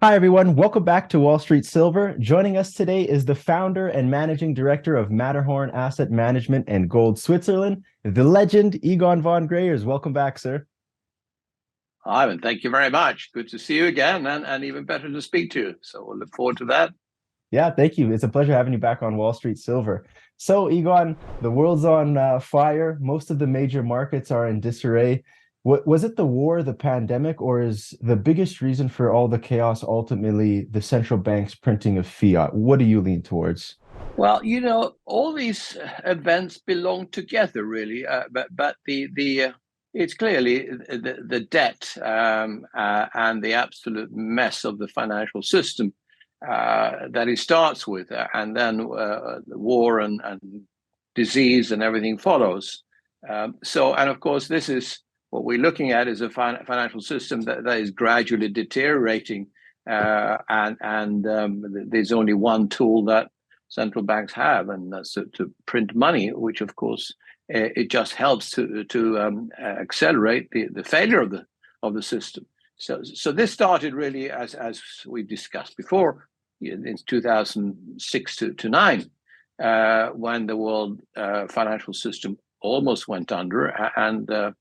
Hi, everyone. Welcome back to Wall Street Silver. Joining us today is the founder and managing director of Matterhorn Asset Management and Gold Switzerland, the legend Egon von Greyerz. Welcome back, sir. Ivan, thank you very much. Good to see you again, and even better to speak to you. So we'll look forward to that. Yeah, thank you. It's a pleasure having you back on Wall Street Silver. So, Egon, the world's on fire. Most of the major markets are in disarray. Was it the war, the pandemic, or is the biggest reason for all the chaos ultimately the central bank's printing of fiat? What do you lean towards? Well, all these events belong together, really. But it's clearly the debt and the absolute mess of the financial system that it starts with, and then the war and disease and everything follows. And of course, this is what we're looking at is a financial system that is gradually deteriorating, and there's only one tool that central banks have, and that's to print money, which of course it just helps to accelerate the failure of the system. So this started really as we discussed before in 2006 to 9, when the world financial system almost went under, and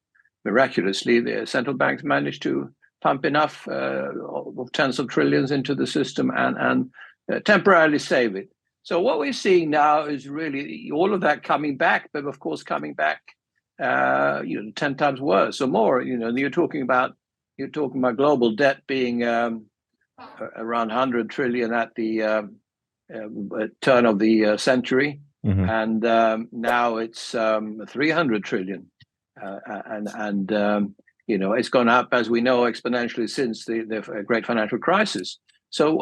miraculously, the central banks managed to pump enough of tens of trillions into the system and temporarily save it. So what we're seeing now is really all of that coming back, but of course coming back, 10 times worse or more. You're talking about global debt being around 100 trillion at the turn of the century, and now it's 300 trillion. It's gone up, as we know, exponentially since the great financial crisis. So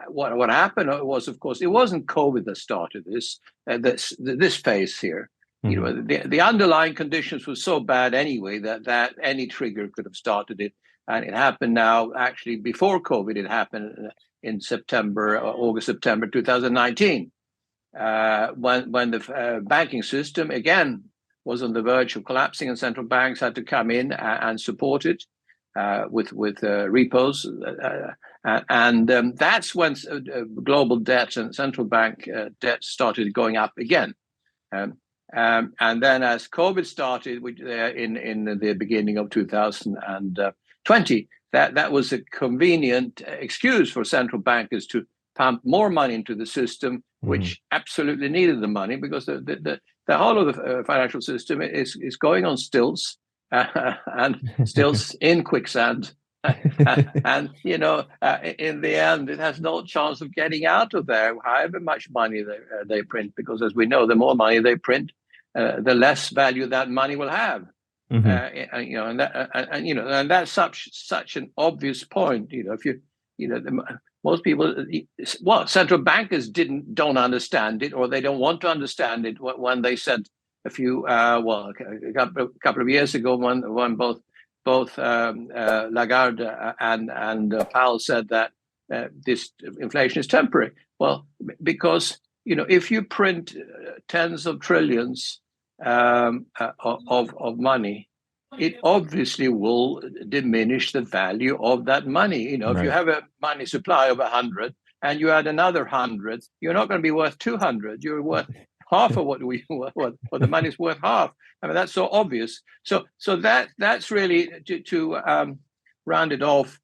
what happened was, of course, it wasn't COVID that started this phase here. The underlying conditions were so bad anyway that any trigger could have started it, and it happened now. Actually, before COVID, it happened in August, September 2019, when the banking system again was on the verge of collapsing, and central banks had to come in and support it with repos, and that's when global debt and central bank debt started going up again. And then as COVID started in the beginning of 2020, that was a convenient excuse for central bankers to pump more money into the system, which absolutely needed the money, because the whole of the financial system is going on stilts, and stilts in quicksand. And in the end, it has no chance of getting out of there, however much money they print, because as we know, the more money they print, the less value that money will have. And that's such an obvious point. Most people, central bankers don't understand it, or they don't want to understand it. When they said a couple of years ago, when both Lagarde and Powell said that this inflation is temporary. Well, because if you print tens of trillions of money, it obviously will diminish the value of that money. Right. If you have a money supply of 100 and you add another 100, you're not going to be worth 200. You're worth half of what the money's worth half. I mean, that's so obvious. So that's really to round it off.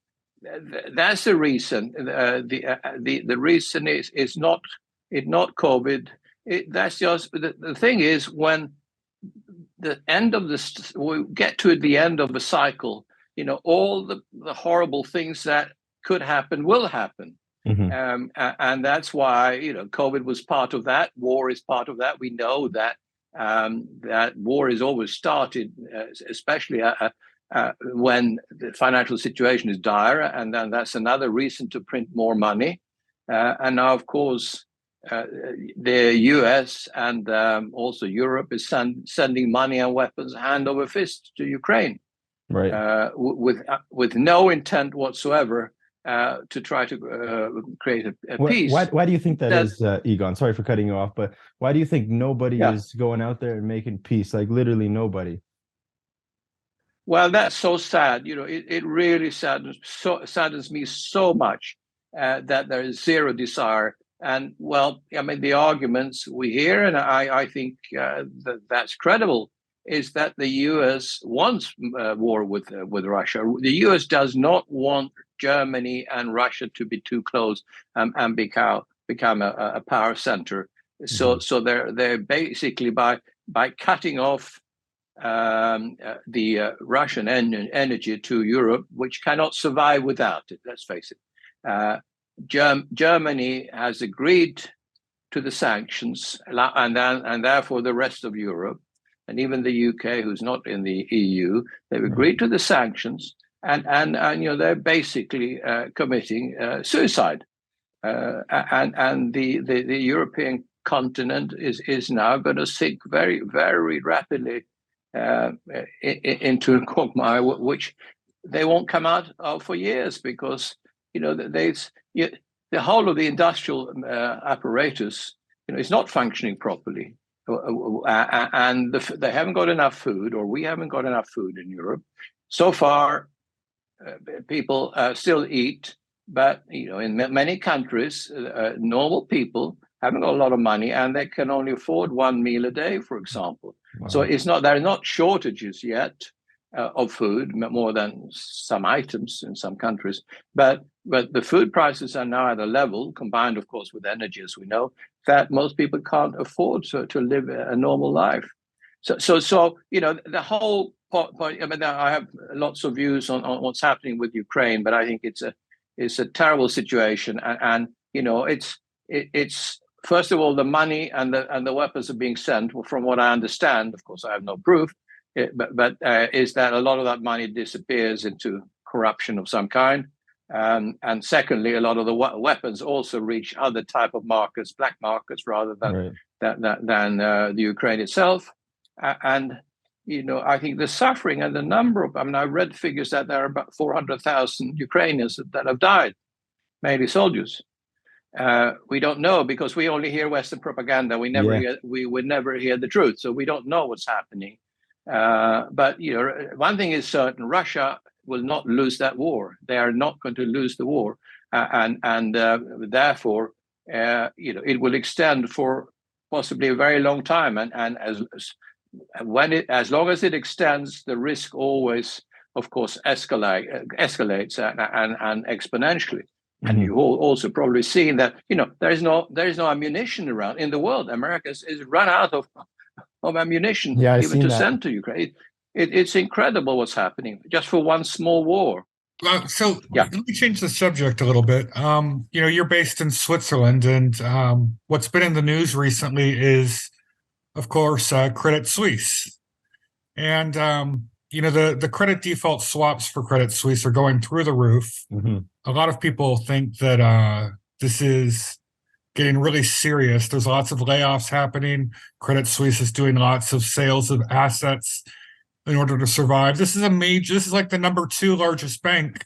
That's the reason. The reason is not COVID. That's just the thing is, when the end of we get to the end of the cycle, all the horrible things that could happen will happen. And that's why COVID was part of that. War is part of that. We know that that war is always started, especially when the financial situation is dire, and then that's another reason to print more money. And now, of course, the US and also Europe is sending money and weapons hand over fist to Ukraine, right? With no intent whatsoever to try to create a peace. Why do you think that is, Egon? Sorry for cutting you off, but why do you think nobody is going out there and making peace? Like literally nobody. Well, that's so sad. It really saddens me so much that there is zero desire. And well, I mean, the arguments we hear, and I think that's credible, is that the U.S. wants war with Russia. The U.S. does not want Germany and Russia to be too close and become a power center. Mhm. So they're basically by cutting off the Russian energy to Europe, which cannot survive without it. Let's face it. Germany has agreed to the sanctions, and therefore the rest of Europe, and even the UK, who's not in the EU, they've Right. agreed to the sanctions, and they're basically committing suicide. And the European continent is now going to sink very, very rapidly into a quagmire, which they won't come out of for years, because the whole of the industrial apparatus is not functioning properly, and they haven't got enough food, or we haven't got enough food in Europe. So far, people still eat, but in many countries, normal people haven't got a lot of money, and they can only afford one meal a day, for example. Wow. So there are not shortages yet of food, more than some items in some countries, but the food prices are now at a level, combined, of course, with energy, as we know, that most people can't afford to live a normal life. So the whole point. I mean, I have lots of views on what's happening with Ukraine, but I think it's a terrible situation, and it's first of all the money and the weapons are being sent. From what I understand, of course, I have no proof, but is that a lot of that money disappears into corruption of some kind. And secondly, a lot of the weapons also reach other type of markets, black markets, rather than Right. than the Ukraine itself. And I think the suffering and the number of, I mean, I read figures that there are about 400,000 Ukrainians that have died, mainly soldiers. We don't know, because we only hear Western propaganda. Yeah. We would never hear the truth, so we don't know what's happening. But one thing is certain: Russia will not lose that war. They are not going to lose the war, and therefore, it will extend for possibly a very long time. And as long as it extends, the risk always, of course, escalates and exponentially. And you also probably seen that there is no ammunition around in the world. America is run out of ammunition, Yeah, I've even seen to that. send to Ukraine. It's incredible what's happening just for one small war. So Yeah. let me change the subject a little bit. You're based in Switzerland, and what's been in the news recently is, of course, Credit Suisse. And the credit default swaps for Credit Suisse are going through the roof. Mm-hmm. A lot of people think that this is getting really serious. There's lots of layoffs happening. Credit Suisse is doing lots of sales of assets in order to survive. This is like the number 2 largest bank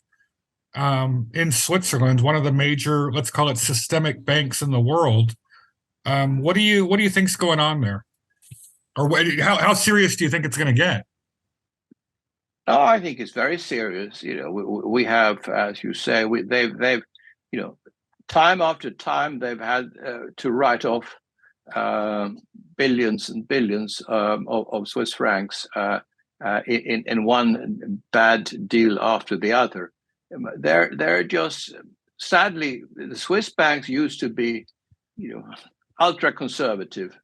in Switzerland, one of the major, let's call it, systemic banks in the world. What do you think's going on there, or how serious do you think it's going to get? Oh, I think it's very serious. We have, as you say, they've time after time they've had to write off billions and billions of Swiss francs in one bad deal after the other. They're just, sadly, the Swiss banks used to be, ultra conservative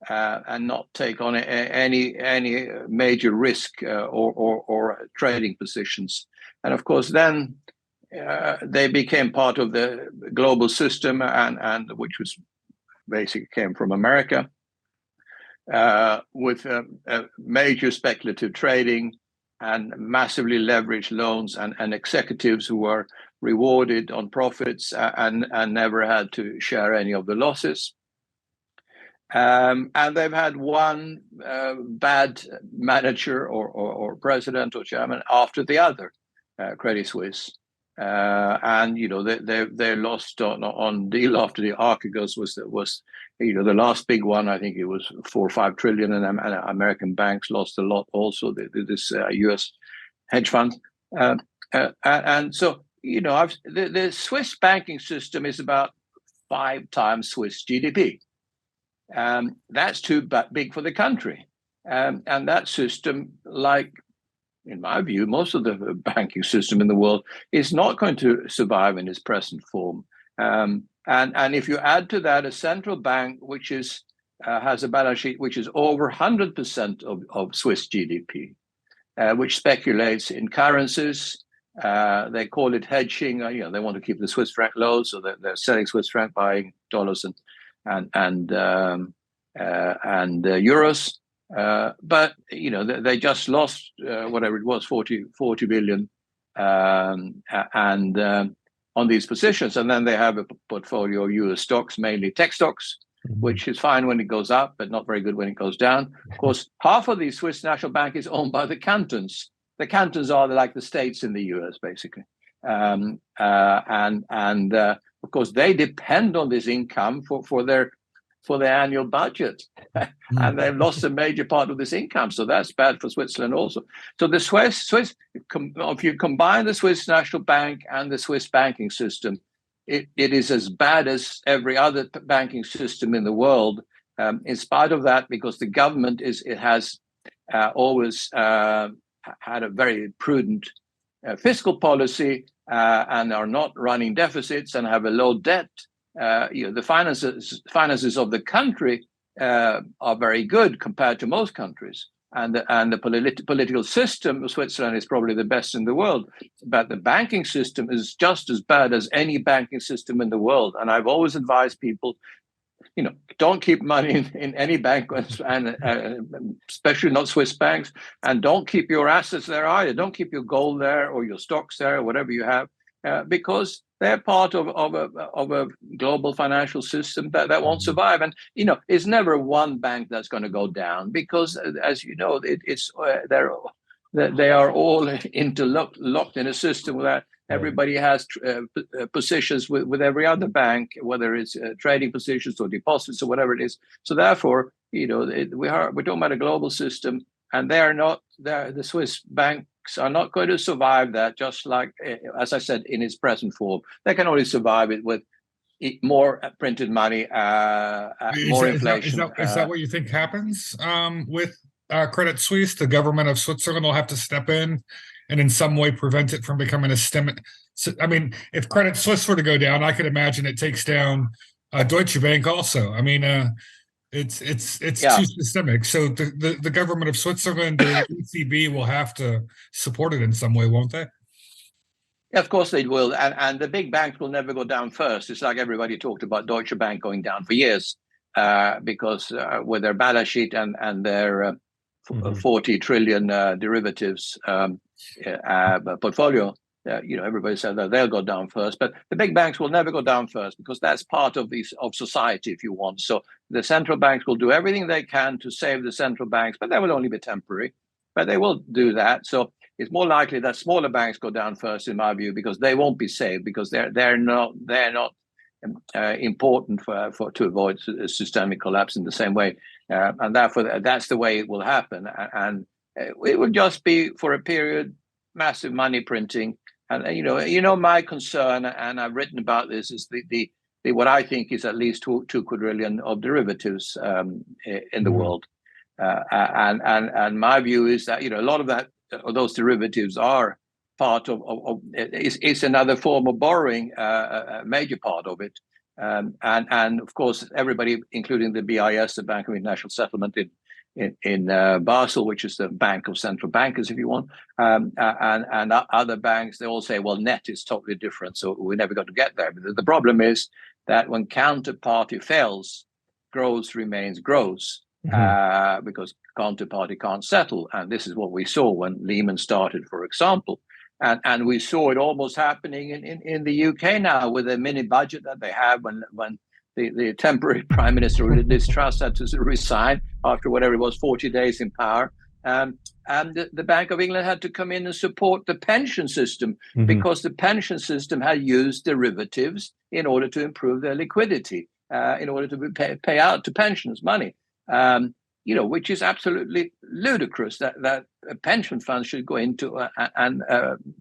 and not take on any major risk or trading positions. And of course, then they became part of the global system, and which was basically came from America, with major speculative trading and massively leveraged loans, and executives who were rewarded on profits and never had to share any of the losses. And they've had one bad manager or president or chairman after the other, Credit Suisse. And they lost on deal after deal. Archegos was the last big one. I think it was 4 or 5 trillion, and American banks lost a lot also. This U.S. hedge funds. And so, the Swiss banking system is about 5 times Swiss GDP. That's too big for the country. And that system, like, in my view, most of the banking system in the world is not going to survive in its present form. And if you add to that a central bank which has a balance sheet which is over 100% of Swiss GDP, which speculates in currencies, they call it hedging. They want to keep the Swiss franc low, so they're selling Swiss franc, buying dollars and euros. But they just lost whatever it was, 40 billion on these positions, and then they have a portfolio of US stocks, mainly tech stocks, which is fine when it goes up, but not very good when it goes down. Of course, half of the Swiss National Bank is owned by the cantons. The cantons are like the states in the US, basically, and of course they depend on this income for their annual budget, and they've lost a major part of this income. So that's bad for Switzerland also. So the Swiss, if you combine the Swiss National Bank and the Swiss banking system, it is as bad as every other banking system in the world. In spite of that, because the government has always had a very prudent fiscal policy and are not running deficits and have a low debt. The finances of the country are very good compared to most countries, and the political system of Switzerland is probably the best in the world. But the banking system is just as bad as any banking system in the world. And I've always advised people, don't keep money in any bank, and especially not Swiss banks, and don't keep your assets there either. Don't keep your gold there or your stocks there or whatever you have, because they're part of a global financial system that won't survive. And it's never one bank that's going to go down, because, as you know, they are all locked in a system that everybody has positions with every other bank, whether it's trading positions or deposits or whatever it is. So therefore, we're talking about a global system, and the Swiss banks are not going to survive that, just like, as I said, in its present form. They can only survive it with more printed money, more inflation. Is that what you think happens with Credit Suisse? The government of Switzerland will have to step in and in some way prevent it from becoming a systemic. I mean, if Credit Suisse were to go down, I could imagine it takes down Deutsche Bank also. I mean, it's too systemic. So the government of Switzerland, the ECB, will have to support it in some way, won't they? Yeah, of course they will. And the big banks will never go down first. It's like everybody talked about Deutsche Bank going down for years, because with their balance sheet and their 40 trillion derivatives portfolio, everybody said that they'll go down first. But the big banks will never go down first, because that's part of society, if you want. So the central banks will do everything they can to save the central banks, but that will only be temporary. But they will do that. So it's more likely that smaller banks go down first, in my view, because they won't be saved, because they're not important to avoid systemic collapse in the same way, and therefore that's the way it will happen. And it will just be for a period, massive money printing. And my concern, and I've written about this, is the what I think is at least 2 quadrillion of derivatives in the world, and my view is that a lot of those derivatives are part of it's another form of borrowing, a major part of it, and of course everybody, including the BIS, the Bank of International Settlement in Basel, which is the bank of central bankers, if you want, and other banks, they all say, well, net is totally different, so we're never going to get there. But the problem is that when counterparty fails, growth remains gross, because counterparty can't settle. And this is what we saw when Lehman started, for example. And we saw it almost happening in the UK now, with a mini budget that they have, when the temporary Prime Minister Liz Truss had to resign after whatever it was, 40 days in power. And the Bank of England had to come in and support the pension system, because the pension system had used derivatives in order to improve their liquidity, in order to pay out to pensions money. which is absolutely ludicrous that pension funds should go into and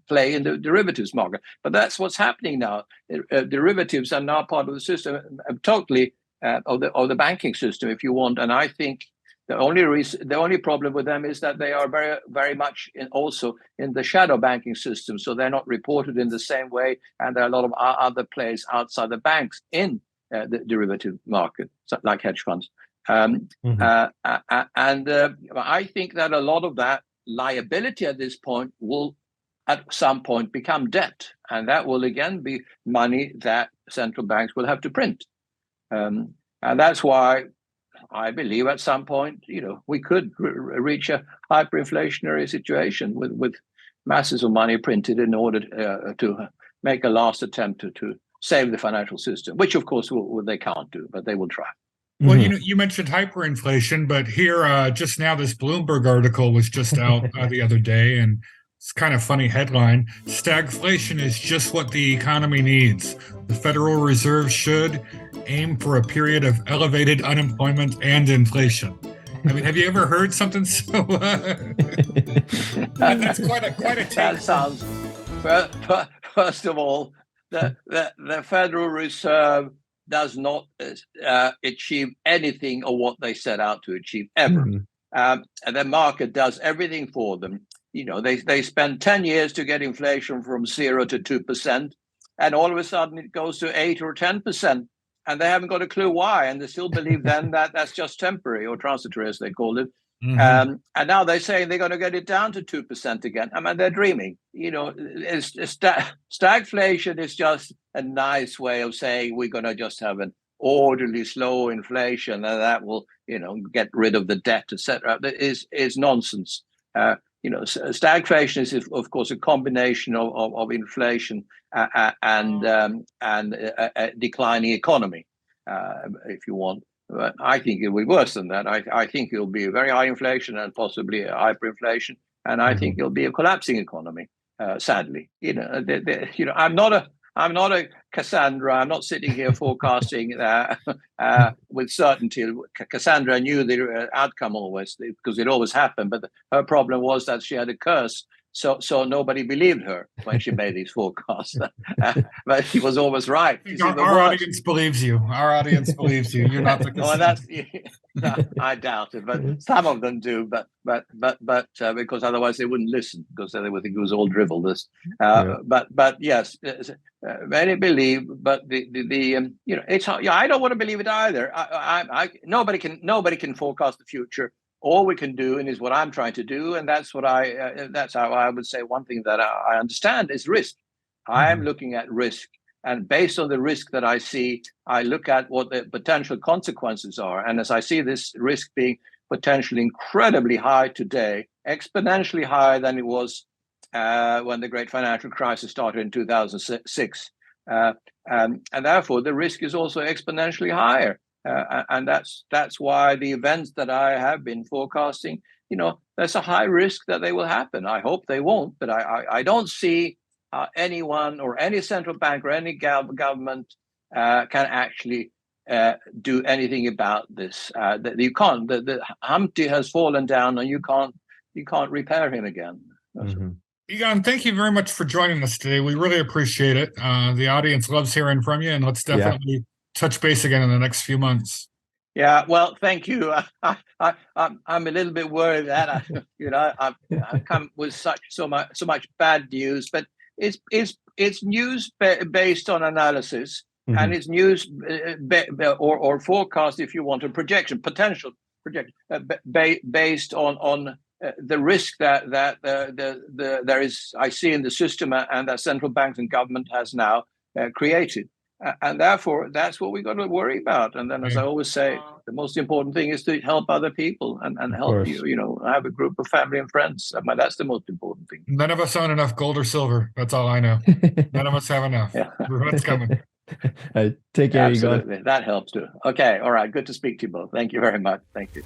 play in the derivatives market. But that's what's happening now. Derivatives are now part of the system, totally of the banking system, if you want. And I think the only problem with them is that they are very, very much also in the shadow banking system. So they're not reported in the same way. And there are a lot of other players outside the banks in the derivative market, like hedge funds. I think that a lot of that liability at this point will at some point become debt. And that will again be money that central banks will have to print. And that's why I believe at some point, we could reach a hyperinflationary situation with masses of money printed in order to make a last attempt to save the financial system, which of course they can't do, but they will try. Well, you mentioned hyperinflation, but here just now this Bloomberg article was just out the other day, and it's kind of funny headline. Stagflation is just what the economy needs. The Federal Reserve should aim for a period of elevated unemployment and inflation. I mean, have you ever heard something so? That's quite a take. That sounds. First of all, the Federal Reserve does not achieve anything of what they set out to achieve ever. And the market does everything for them. They spend 10 years to get inflation from 0 to 2%, and all of a sudden it goes to 8 or 10%, and they haven't got a clue why, and they still believe then that that's just temporary or transitory, as they call it. And now they're saying they're going to get it down to 2% again. I mean, they're dreaming. Stagflation is just a nice way of saying we're going to just have an orderly, slow inflation, and that will, get rid of the debt, etc. That is nonsense. Stagflation is, of course, a combination of inflation and a declining economy, if you want. But I think it will be worse than that. I think it will be a very high inflation and possibly a hyperinflation, and I think it'll be a collapsing economy. Sadly, I'm not a Cassandra. I'm not sitting here forecasting with certainty. Cassandra knew the outcome always, because it always happened. But her problem was that she had a curse. So nobody believed her when she made these forecasts. But she was always right. Our audience believes you. Our audience believes you. You're not the I doubt it, but some of them do. But because otherwise they wouldn't listen, because they would think it was all drivel. But yes, many believe. But it's I don't want to believe it either. Nobody can forecast the future. All we can do, and is what I'm trying to do, and that's how I would say one thing that I understand is risk. I'm looking at risk, and based on the risk that I see, I look at what the potential consequences are. And as I see this risk being potentially incredibly high today, exponentially higher than it was when the great financial crisis started in 2006, and therefore the risk is also exponentially higher. And that's why the events that I have been forecasting, there's a high risk that they will happen. I hope they won't, but I don't see anyone or any central bank or any government can actually do anything about this. You can't. The Humpty has fallen down, and you can't repair him again. Egon, thank you very much for joining us today. We really appreciate it. The audience loves hearing from you, and let's definitely touch base again in the next few months. Yeah, well, thank you. I'm a little bit worried that I've come with so much bad news, but it's news based on analysis, and it's news or forecast, if you want, a potential projection based on the risk that there is, I see in the system, and that central banks and government has now created. And therefore, that's what we've got to worry about. And then, as I always say, the most important thing is to help other people and help you, have a group of family and friends. That's the most important thing. None of us own enough gold or silver. That's all I know. None of us have enough. What's coming? Take care, Absolutely. Egon. That helps too. Okay. All right. Good to speak to you both. Thank you very much. Thank you.